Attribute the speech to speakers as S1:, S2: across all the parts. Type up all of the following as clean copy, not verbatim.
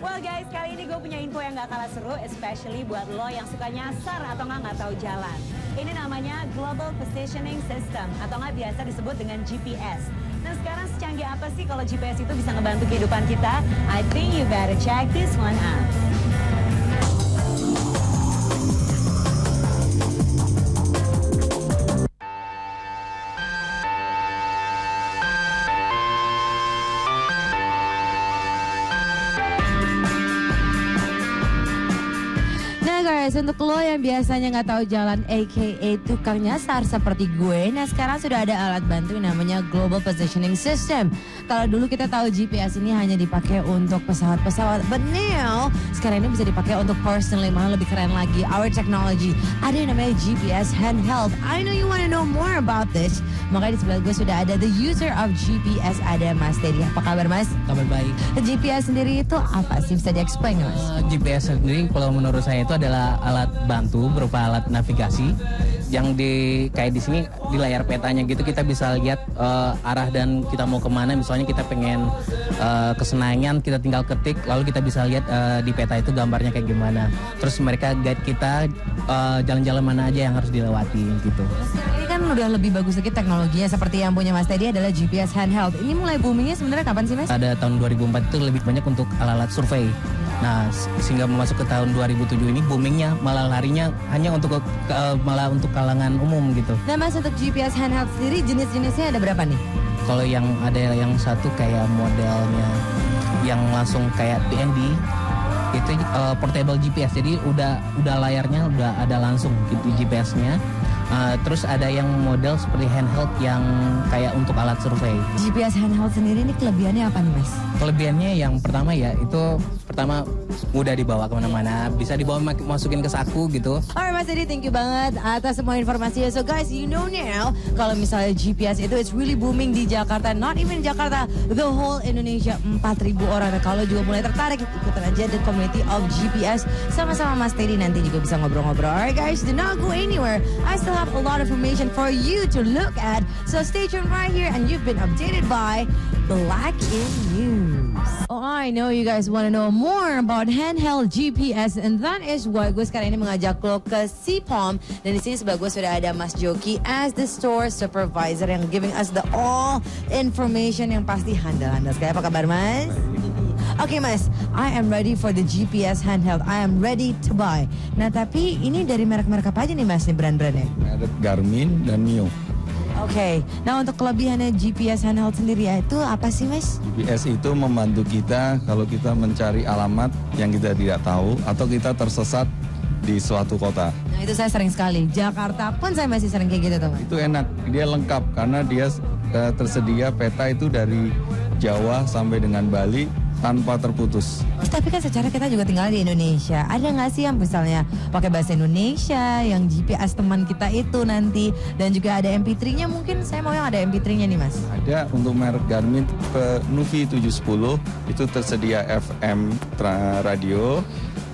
S1: Well guys, kali ini gue punya info yang gak kalah seru, especially buat lo yang suka nyasar atau nggak tahu jalan. Ini namanya Global Positioning System atau nggak biasa disebut dengan GPS. Nah sekarang secanggih apa sih kalau GPS itu bisa ngebantu kehidupan kita? I think you better check this one out.
S2: Guys, untuk lo yang biasanya nggak tahu jalan aka tukang nyasar seperti gue, nah sekarang sudah ada alat bantu namanya Global Positioning System. Kalau dulu kita tahu GPS ini hanya dipakai untuk pesawat-pesawat, but now sekarang ini bisa dipakai untuk personally, malah lebih keren lagi, our technology. Ada yang namanya GPS handheld. I know you wanna know more about this. Makanya di sebelah gue sudah ada the user of GPS, ada Mas Teddy. Apa kabar Mas?
S3: Kabar baik.
S2: GPS sendiri itu apa sih? Bisa di-explain Mas?
S3: GPS sendiri kalau menurut saya itu adalah alat bantu berupa alat navigasi yang kayak di sini di layar petanya gitu kita bisa lihat arah dan kita mau kemana. Misalnya kita pengen ke Senayan, kita tinggal ketik lalu kita bisa lihat di peta itu gambarnya kayak gimana. Terus mereka guide kita jalan-jalan mana aja yang harus dilewati gitu.
S2: Ini kan udah lebih bagus lagi teknologinya, seperti yang punya Mas Teddy adalah GPS handheld. Ini mulai boomingnya sebenarnya kapan sih Mas?
S3: Pada tahun 2004 itu lebih banyak untuk alat-alat survei. Nah, sehingga masuk ke tahun 2007 ini boomingnya malah larinya hanya untuk malah untuk kalangan umum gitu.
S2: Nah Mas, untuk GPS handheld sendiri jenis-jenisnya ada berapa nih?
S3: Kalau yang ada yang satu kayak modelnya yang langsung kayak PND itu portable GPS. Jadi udah layarnya udah ada langsung gitu GPS-nya. Terus ada yang model seperti handheld yang kayak untuk alat survei.
S2: GPS handheld sendiri ini kelebihannya apa nih Mas?
S3: Kelebihannya yang pertama ya itu mudah dibawa kemana-mana, bisa dibawa masukin ke saku gitu.
S2: Alright Mas Teddy, thank you banget atas semua informasinya. So guys, you know now kalau misalnya GPS itu it's really booming di Jakarta, not even Jakarta, the whole Indonesia, 4.000 orang. Nah, kalau juga mulai tertarik, ikutan aja the community of GPS sama-sama Mas Teddy, nanti juga bisa ngobrol-ngobrol. Alright guys, do not go anywhere. I still have a lot of information for you to look at, so stay tuned right here and you've been updated by Black in News. Oh, I know you guys want to know more about handheld GPS, and that is why gue sekarang ini mengajak lo ke CPOM. Dan di sini sebelah gue sudah ada Mas Joki as the store supervisor yang giving us the all information yang pasti handal-handal sekali. Apa kabar Mas? Oke Mas, I am ready for the GPS handheld. I am ready to buy. Nah tapi ini dari merek-merek apa aja nih Mas, nih brand-brandnya?
S4: Merek Garmin dan Mio.
S2: Oke, nah untuk kelebihannya GPS handheld sendiri ya, itu apa sih Mas?
S4: GPS itu membantu kita kalau kita mencari alamat yang kita tidak tahu atau kita tersesat di suatu kota.
S2: Nah itu saya sering sekali, Jakarta pun saya masih sering kayak gitu tuh Mas.
S4: Itu enak, dia lengkap karena dia tersedia peta itu dari Jawa sampai dengan Bali tanpa terputus.
S2: Tapi kan secara kita juga tinggal di Indonesia. Ada nggak sih yang misalnya pakai bahasa Indonesia, yang GPS teman kita itu nanti, dan juga ada MP3-nya, mungkin saya mau yang ada MP3-nya nih Mas.
S4: Ada untuk merek Garmin Nuvi 710 itu tersedia FM radio,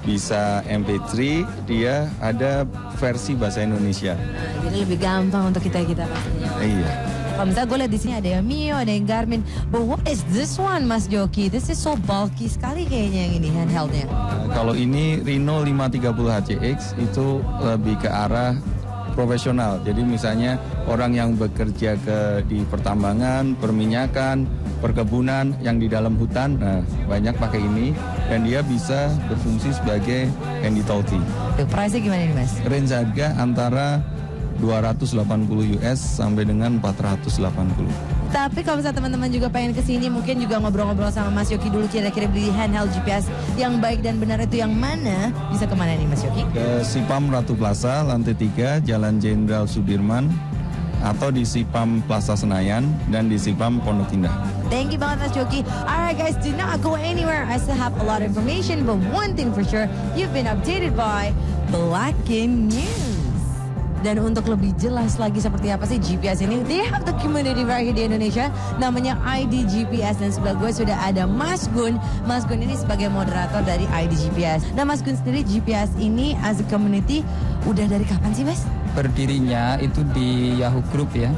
S4: bisa MP3, dia ada versi bahasa Indonesia.
S2: Nah, jadi lebih gampang untuk kita pastinya.
S4: Iya.
S2: Kalau misalnya gue lihat di sini ada yang Mio, ada yang Garmin. But what is this one Mas Joki? This is so bulky sekali kayaknya yang ini handheldnya.
S4: Kalau ini Reno 530 HCX itu lebih ke arah profesional. Jadi misalnya orang yang bekerja di pertambangan, perminyakan, perkebunan yang di dalam hutan, nah banyak pakai ini dan dia bisa berfungsi sebagai handy-talkie.
S2: Price-nya gimana nih Mas?
S4: Range harga antara 280 US sampai dengan 480.
S2: Tapi kalau misalnya teman-teman juga pengen kesini, mungkin juga ngobrol-ngobrol sama Mas Yoki dulu, kira-kira beli handheld GPS yang baik dan benar itu yang mana, bisa kemana nih Mas Yoki?
S4: Ke Sipam Ratu Plaza, lantai 3, Jalan Jenderal Sudirman, atau di Sipam Plaza Senayan, dan di Sipam Pondok Indah.
S2: Thank you banget Mas Joki. Alright guys, do not go anywhere. I still have a lot of information, but one thing for sure, you've been updated by Black in News. Dan untuk lebih jelas lagi seperti apa sih GPS ini, they have the community right here di Indonesia, namanya ID GPS. Dan sebelah gue sudah ada Mas Gun. Mas Gun ini sebagai moderator dari ID GPS. Nah Mas Gun sendiri, GPS ini as a community udah dari kapan sih Mas?
S5: Berdirinya itu di Yahoo Group ya.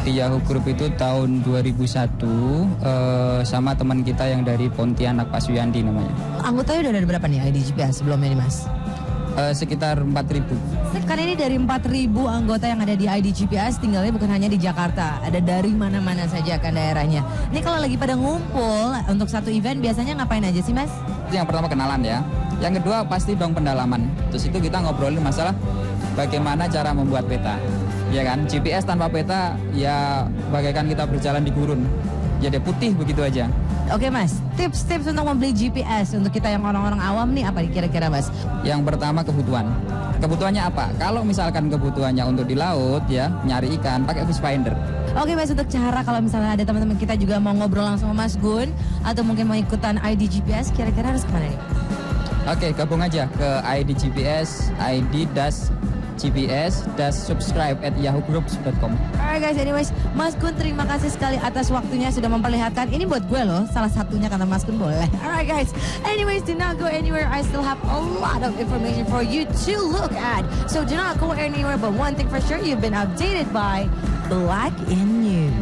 S5: di Yahoo Group itu tahun 2001 sama teman kita yang dari Pontianak, Pak Suyandi namanya.
S2: Anggotanya udah ada berapa nih ID GPS sebelumnya nih Mas?
S5: Sekitar 4.000.
S2: Kan ini dari 4.000 anggota yang ada di ID GPS tinggalnya bukan hanya di Jakarta, ada dari mana-mana saja kan daerahnya. Ini kalau lagi pada ngumpul untuk satu event biasanya ngapain aja sih Mas?
S5: Itu yang pertama kenalan ya. Yang kedua pasti dong pendalaman. Terus itu kita ngobrolin masalah bagaimana cara membuat peta. Ya kan, GPS tanpa peta ya bagaikan kita berjalan di gurun. Jadi putih begitu aja.
S2: Oke Mas, tips-tips untuk membeli GPS untuk kita yang orang-orang awam nih apa kira-kira Mas?
S5: Yang pertama kebutuhan. Kebutuhannya apa? Kalau misalkan kebutuhannya untuk di laut ya, nyari ikan pakai fish finder.
S2: Oke Mas, untuk cara kalau misalnya ada teman-teman kita juga mau ngobrol langsung sama Mas Gun atau mungkin mau ikutan ID GPS, kira-kira harus kemana nih?
S5: Oke, gabung aja ke ID GPS, id-gps-subscribe@yahoogroups.com.
S2: Alright guys, anyways, Mas Gun terima kasih sekali atas waktunya sudah memperlihatkan. Ini buat gue loh, salah satunya kata Mas Gun boleh. Alright guys, anyways, do not go anywhere. I still have a lot of information for you to look at. So do not go anywhere, but one thing for sure, you've been updated by Black in News.